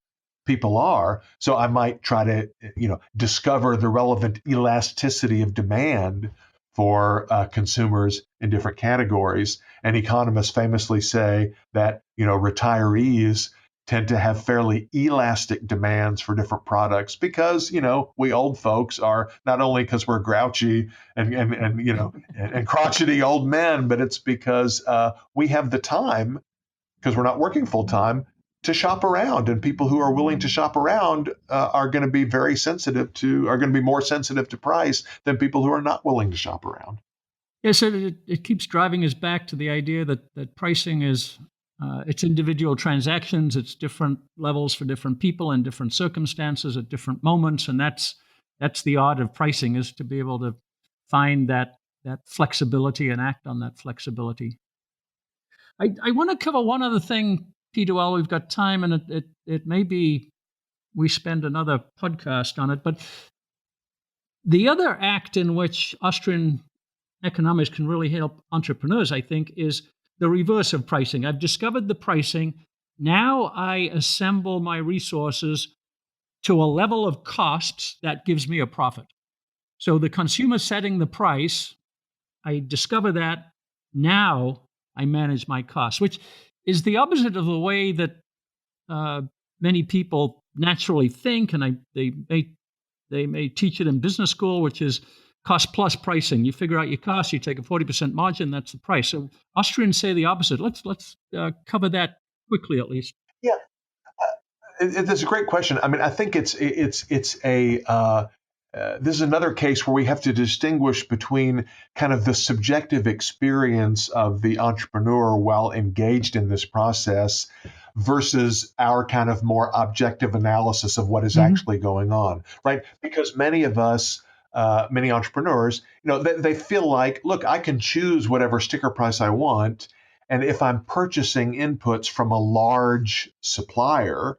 people are. So I might try to, discover the relevant elasticity of demand for consumers in different categories. And economists famously say that, retirees tend to have fairly elastic demands for different products because, we old folks are not only because we're grouchy and crotchety old men, but it's because we have the time because we're not working full time to shop around, and people who are willing to shop around are going to be are going to be more sensitive to price than people who are not willing to shop around. Yeah, so it keeps driving us back to the idea that pricing is it's individual transactions, it's different levels for different people and different circumstances at different moments, and that's the art of pricing is to be able to find that flexibility and act on that flexibility. I want to cover one other thing, Peter, while we've got time, and it may be we spend another podcast on it, but the other act in which Austrian economics can really help entrepreneurs, I think, is the reverse of pricing. I've discovered the pricing. Now I assemble my resources to a level of costs that gives me a profit. So the consumer setting the price, I discover that. Now I manage my costs, which is the opposite of the way that uh, many people naturally think, and they may teach it in business school, which is cost plus pricing. You figure out your cost, you take a 40% margin, that's the price. So Austrians say the opposite. Let's cover that quickly, at least. Yeah, it's a great question. I mean, I think it's a this is another case where we have to distinguish between kind of the subjective experience of the entrepreneur while engaged in this process versus our kind of more objective analysis of what is Hmm. actually going on, right? Because many of us, many entrepreneurs, they feel like, look, I can choose whatever sticker price I want. And if I'm purchasing inputs from a large supplier,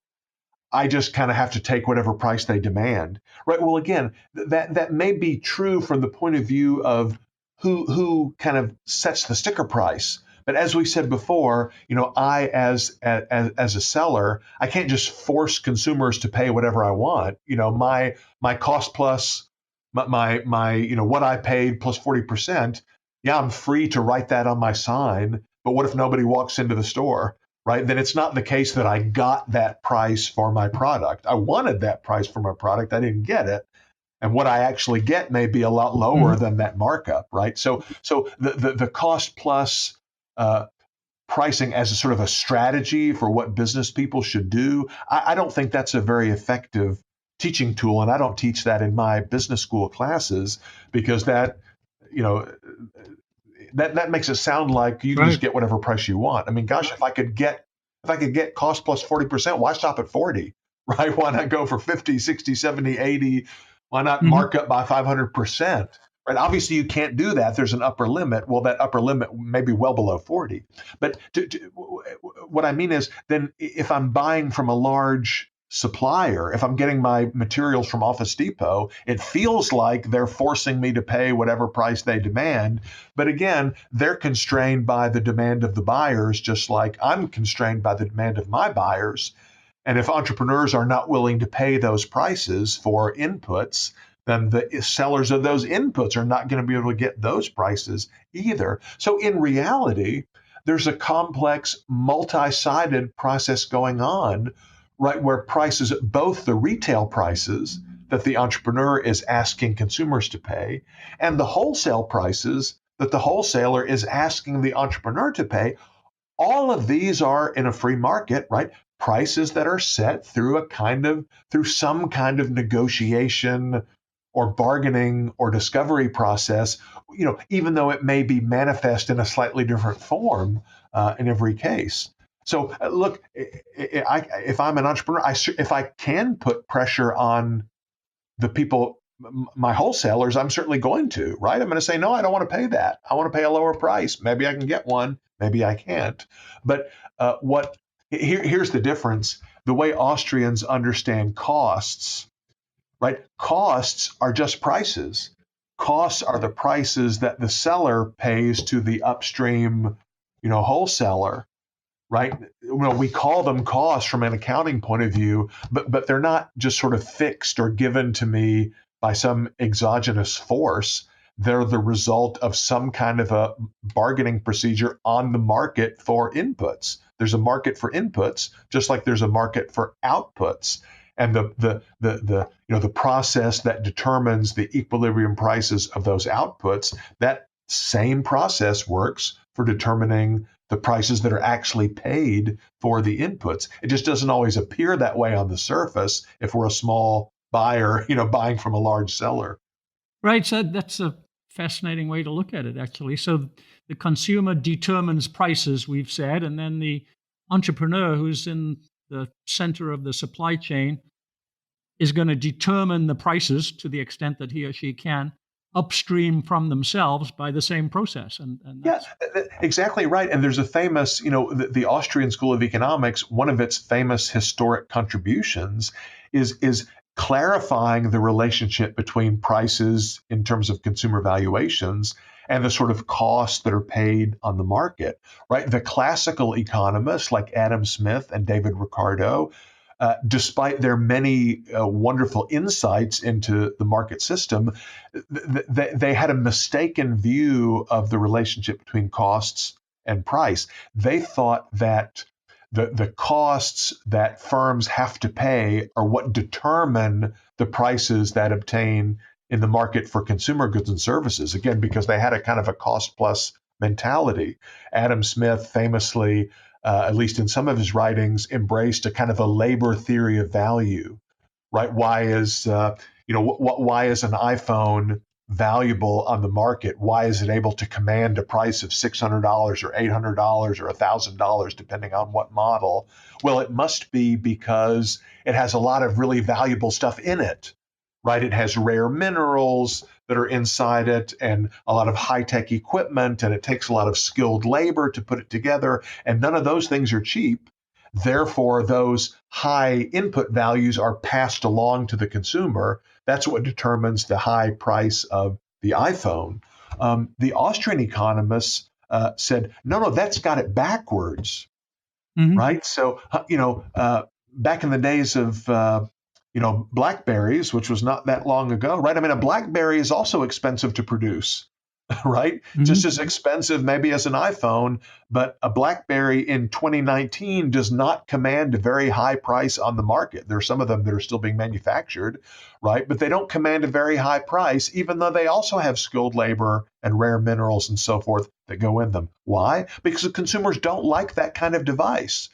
I just kind of have to take whatever price they demand, right? Well, again, that may be true from the point of view of who kind of sets the sticker price. But as we said before, I as a seller, I can't just force consumers to pay whatever I want. My cost plus my what I paid plus 40%. Yeah, I'm free to write that on my sign. But what if nobody walks into the store? Right, then it's not the case that I got that price for my product. I wanted that price for my product. I didn't get it. And what I actually get may be a lot lower Hmm. than that markup, right? So the cost plus pricing as a sort of a strategy for what business people should do, I don't think that's a very effective teaching tool. And I don't teach that in my business school classes because you know, that makes it sound like you can just Right. get whatever price you want. I mean, gosh, if I could get cost plus 40%, why stop at 40? right? Why not go for 50, 60, 70, 80? Why not Hmm. mark up by 500%? Right? Obviously, you can't do that. There's an upper limit. Well, that upper limit may be well below 40. But what I mean is, then if I'm buying from a large supplier, if I'm getting my materials from Office Depot, it feels like they're forcing me to pay whatever price they demand. But again, they're constrained by the demand of the buyers, just like I'm constrained by the demand of my buyers. And if entrepreneurs are not willing to pay those prices for inputs, then the sellers of those inputs are not going to be able to get those prices either. So in reality, there's a complex, multi-sided process going on, right, where prices, both the retail prices that the entrepreneur is asking consumers to pay and the wholesale prices that the wholesaler is asking the entrepreneur to pay, all of these are in a free market, right? Prices that are set through some kind of negotiation or bargaining or discovery process, even though it may be manifest in a slightly different form in every case. So look, if I'm an entrepreneur, if I can put pressure on the people, my wholesalers, I'm certainly going to, right? I'm going to say, no, I don't want to pay that. I want to pay a lower price. Maybe I can get one, maybe I can't. But here's the difference. The way Austrians understand costs, right? Costs are just prices. Costs are the prices that the seller pays to the upstream, wholesaler, right? Well, we call them costs from an accounting point of view, but they're not just sort of fixed or given to me by some exogenous force. They're the result of some kind of a bargaining procedure on the market for inputs. There's a market for inputs, just like there's a market for outputs. And the process that determines the equilibrium prices of those outputs, that same process works for determining the prices that are actually paid for the inputs. It just doesn't always appear that way on the surface if we're a small buyer, buying from a large seller. Right. So that's a fascinating way to look at it, actually. So the consumer determines prices, we've said, and then the entrepreneur who's in the center of the supply chain is going to determine the prices to the extent that he or she can upstream from themselves by the same process. And Yeah, that's exactly right. And there's a famous, the Austrian School of Economics, one of its famous historic contributions is clarifying the relationship between prices in terms of consumer valuations and the sort of costs that are paid on the market, right? The classical economists like Adam Smith and David Ricardo, despite their many wonderful insights into the market system, they had a mistaken view of the relationship between costs and price. They thought that the costs that firms have to pay are what determine the prices that obtain in the market for consumer goods and services. Again, because they had a kind of a cost plus mentality. Adam Smith famously, at least in some of his writings, embraced a kind of a labor theory of value, right? Why is an iPhone valuable on the market? Why is it able to command a price of $600 or $800 or $1,000, depending on what model? Well, it must be because it has a lot of really valuable stuff in it, right? It has rare minerals that are inside it and a lot of high-tech equipment, and it takes a lot of skilled labor to put it together, and none of those things are cheap. Therefore, those high input values are passed along to the consumer. That's what determines the high price of the iPhone. The Austrian economists said, no, that's got it backwards, Mhm. right? So, back in the days of Blackberries, which was not that long ago, right? I mean, a Blackberry is also expensive to produce, right? Just Mhm. as expensive maybe as an iPhone, but a BlackBerry in 2019 does not command a very high price on the market. There are some of them that are still being manufactured, right? But they don't command a very high price, even though they also have skilled labor and rare minerals and so forth that go in them. Why? Because the consumers don't like that kind of device.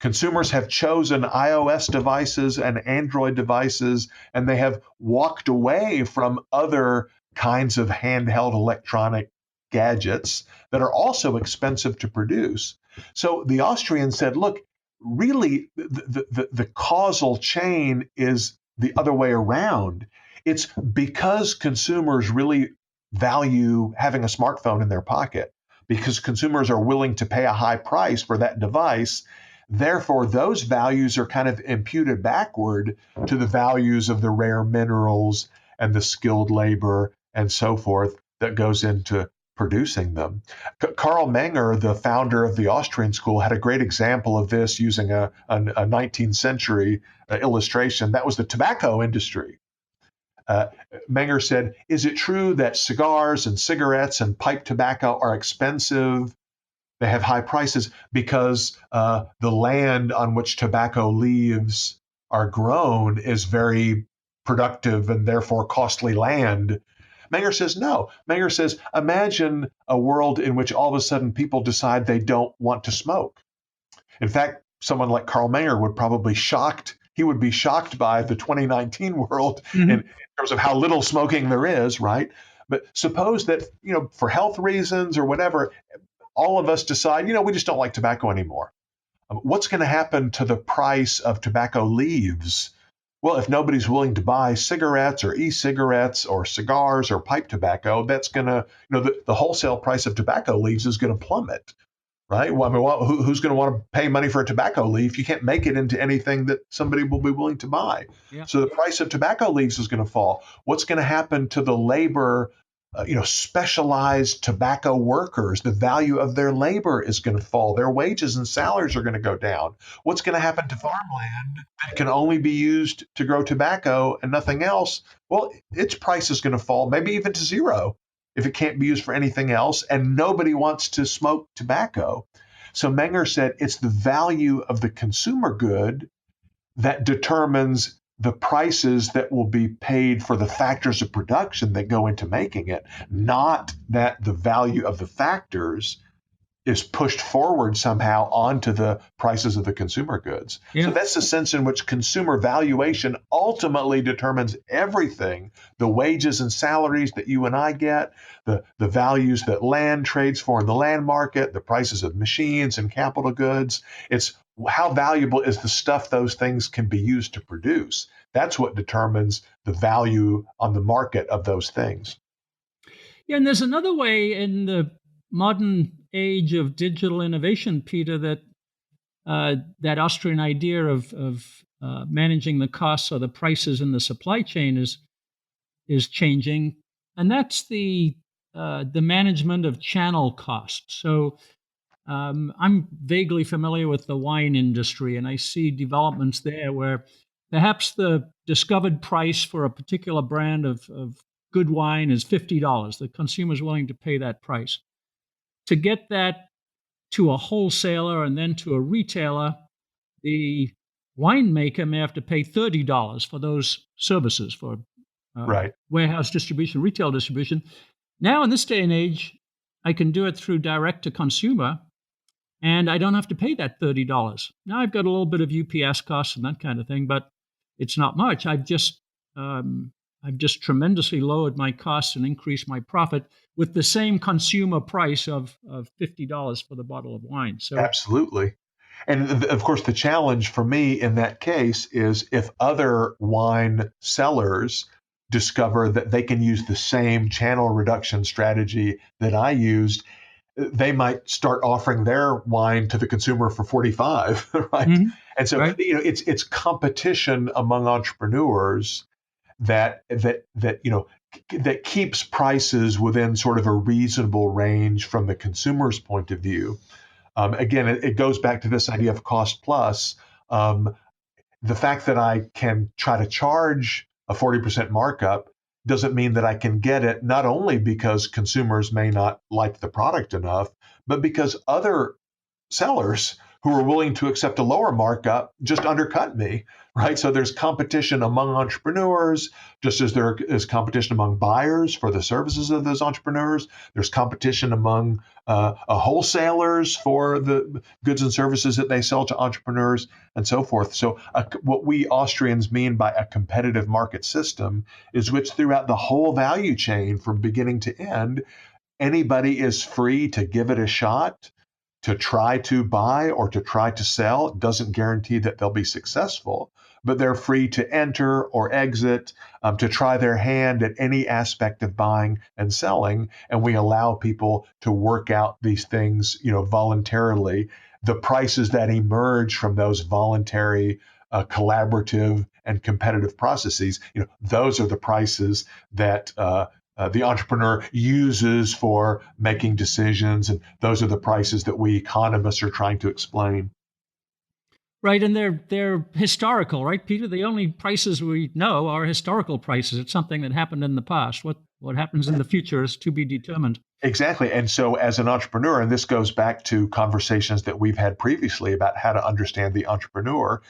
Consumers have chosen iOS devices and Android devices, and they have walked away from other kinds of handheld electronic gadgets that are also expensive to produce. So the Austrians said, look, really the causal chain is the other way around. It's because consumers really value having a smartphone in their pocket, because consumers are willing to pay a high price for that device. Therefore, those values are kind of imputed backward to the values of the rare minerals and the skilled labor and so forth that goes into producing them. Karl Menger, the founder of the Austrian school, had a great example of this using a 19th century illustration. That was the tobacco industry. Menger said, "Is it true that cigars and cigarettes and pipe tobacco are expensive? They have high prices because the land on which tobacco leaves are grown is very productive and therefore costly land." Menger says no. Menger says, imagine a world in which all of a sudden people decide they don't want to smoke. In fact, someone like Karl Menger would probably shocked. He would be shocked by the 2019 world in terms of how little smoking there is, right? But suppose that, for health reasons or whatever, all of us decide, we just don't like tobacco anymore. What's going to happen to the price of tobacco leaves? Well, if nobody's willing to buy cigarettes or e-cigarettes or cigars or pipe tobacco, that's going to, the wholesale price of tobacco leaves is going to plummet, right? Well, I mean, who's going to want to pay money for a tobacco leaf? You can't make it into anything that somebody will be willing to buy. Yeah. So the price of tobacco leaves is going to fall. What's going to happen to the labor? Specialized tobacco workers, the value of their labor is going to fall. Their wages and salaries are going to go down. What's going to happen to farmland that can only be used to grow tobacco and nothing else? Well, its price is going to fall, maybe even to zero if it can't be used for anything else, and nobody wants to smoke tobacco. So Menger said it's the value of the consumer good that determines the prices that will be paid for the factors of production that go into making it, not that the value of the factors is pushed forward somehow onto the prices of the consumer goods. Yeah. So that's the sense in which consumer valuation ultimately determines everything, the wages and salaries that you and I get, the values that land trades for in the land market, the prices of machines and capital goods. It's how valuable is the stuff those things can be used to produce. That's what determines the value on the market of those things. Yeah, and there's another way in the modern age of digital innovation, Peter, that that Austrian idea of managing the costs or the prices in the supply chain is changing, and that's the management of channel costs. So I'm vaguely familiar with the wine industry, and I see developments there where perhaps the discovered price for a particular brand of good wine is $50. The consumer is willing to pay that price. To get that to a wholesaler and then to a retailer, the winemaker may have to pay $30 for those services, for Right. warehouse distribution, retail distribution. Now, in this day and age, I can do it through direct to consumer, and I don't have to pay that $30. Now, I've got a little bit of UPS costs and that kind of thing, but it's not much. I've just tremendously lowered my costs and increased my profit with the same consumer price of $50 for the bottle of wine. So Absolutely. And of course, the challenge for me in that case is if other wine sellers discover that they can use the same channel reduction strategy that I used, they might start offering their wine to the consumer for 45, right? And so, right? it's competition among entrepreneurs that keeps prices within sort of a reasonable range from the consumer's point of view. Again, it goes back to this idea of cost plus. The fact that I can try to charge a 40% markup doesn't mean that I can get it, not only because consumers may not like the product enough, but because other sellers who are willing to accept a lower markup just undercut me, right? So there's competition among entrepreneurs, just as there is competition among buyers for the services of those entrepreneurs. There's competition among wholesalers for the goods and services that they sell to entrepreneurs and so forth. So what we Austrians mean by a competitive market system is which throughout the whole value chain from beginning to end, anybody is free to give it a shot, to try to buy or to try to sell. It doesn't guarantee that they'll be successful, but they're free to enter or exit, to try their hand at any aspect of buying and selling. And we allow people to work out these things, voluntarily. The prices that emerge from those voluntary, collaborative, and competitive processes, those are the prices that the entrepreneur uses for making decisions, and those are the prices that we economists are trying to explain. Right, and they're historical, right, Peter? The only prices we know are historical prices. It's something that happened in the past. What happens in the future is to be determined. Exactly. And so as an entrepreneur, and this goes back to conversations that we've had previously about how to understand the entrepreneur,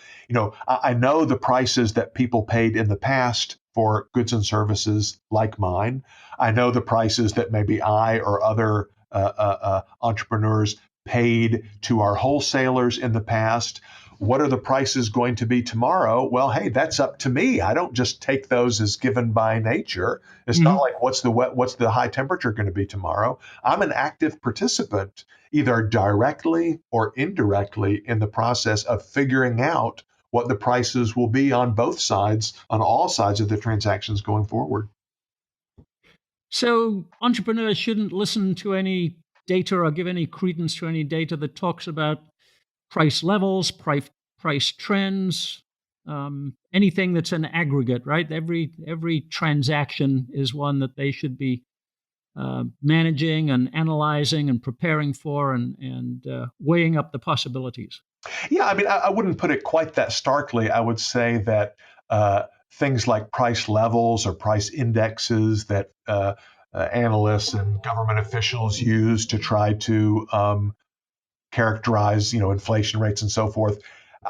I know the prices that people paid in the past for goods and services like mine. I know the prices that maybe I or other entrepreneurs paid to our wholesalers in the past. What are the prices going to be tomorrow? Well, hey, that's up to me. I don't just take those as given by nature. It's not like what's the high temperature going to be tomorrow. I'm an active participant, either directly or indirectly, in the process of figuring out what the prices will be on both sides, on all sides of the transactions going forward. So entrepreneurs shouldn't listen to any data or give any credence to any data that talks about price levels, price trends, anything that's an aggregate, right? Every transaction is one that they should be managing and analyzing and preparing for, and weighing up the possibilities. Yeah, I mean, I wouldn't put it quite that starkly. I would say that things like price levels or price indexes that analysts and government officials use to try to characterize, inflation rates and so forth,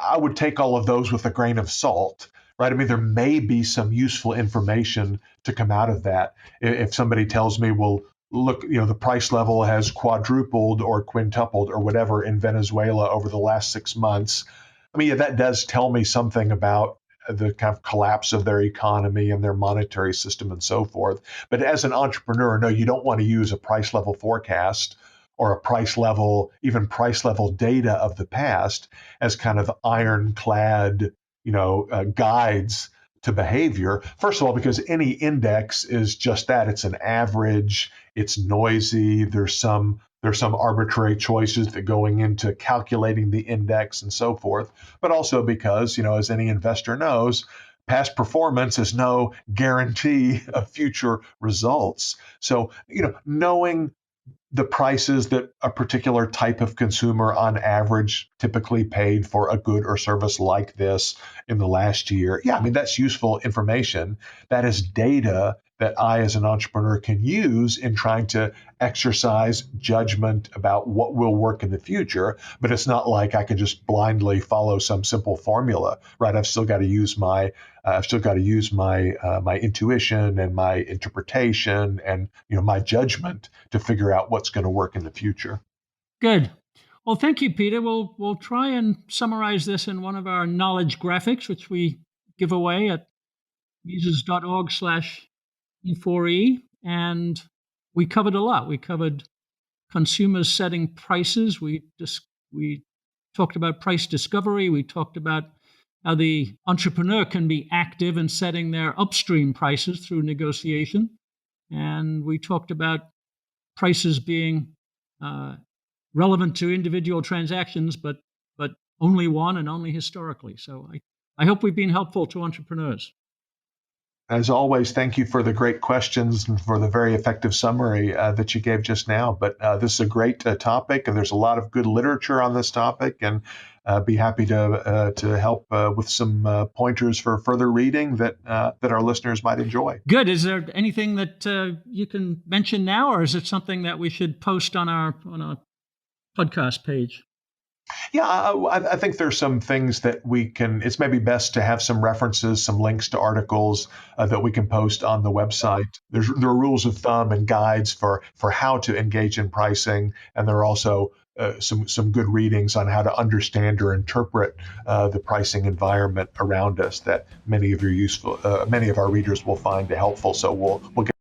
I would take all of those with a grain of salt, right? I mean, there may be some useful information to come out of that. If somebody tells me, well, look, the price level has quadrupled or quintupled or whatever in Venezuela over the last 6 months, I mean, yeah, that does tell me something about the kind of collapse of their economy and their monetary system and so forth. But as an entrepreneur, no, you don't want to use a price level forecast or a price level, even price level data of the past as kind of ironclad, guides to behavior. First of all, because any index is just that. It's an average, it's noisy, there's some arbitrary choices that going into calculating the index and so forth, but also because, as any investor knows, past performance is no guarantee of future results. So, knowing the prices that a particular type of consumer on average typically paid for a good or service like this in the last year. Yeah, I mean, that's useful information. That is data that I, as an entrepreneur, can use in trying to exercise judgment about what will work in the future. But it's not like I can just blindly follow some simple formula, right? I've still got to use my my intuition and my interpretation and my judgment to figure out what's going to work in the future. Good. Well, thank you, Peter. We'll try and summarize this in one of our knowledge graphics, which we give away at mises.org/E4E. And we covered a lot. We covered consumers setting prices. We talked about price discovery. We talked about how the entrepreneur can be active in setting their upstream prices through negotiation. And we talked about prices being relevant to individual transactions, but only one and only historically. So I hope we've been helpful to entrepreneurs. As always, thank you for the great questions and for the very effective summary that you gave just now. But this is a great topic, and there's a lot of good literature on this topic, and be happy to help with some pointers for further reading that our listeners might enjoy. Good. Is there anything that you can mention now, or is it something that we should post on our podcast page? Yeah, I think there's some things that we can, it's maybe best to have some references, some links to articles that we can post on the website. There are rules of thumb and guides for how to engage in pricing. And there are also some good readings on how to understand or interpret the pricing environment around us that many of our readers will find helpful. So we'll get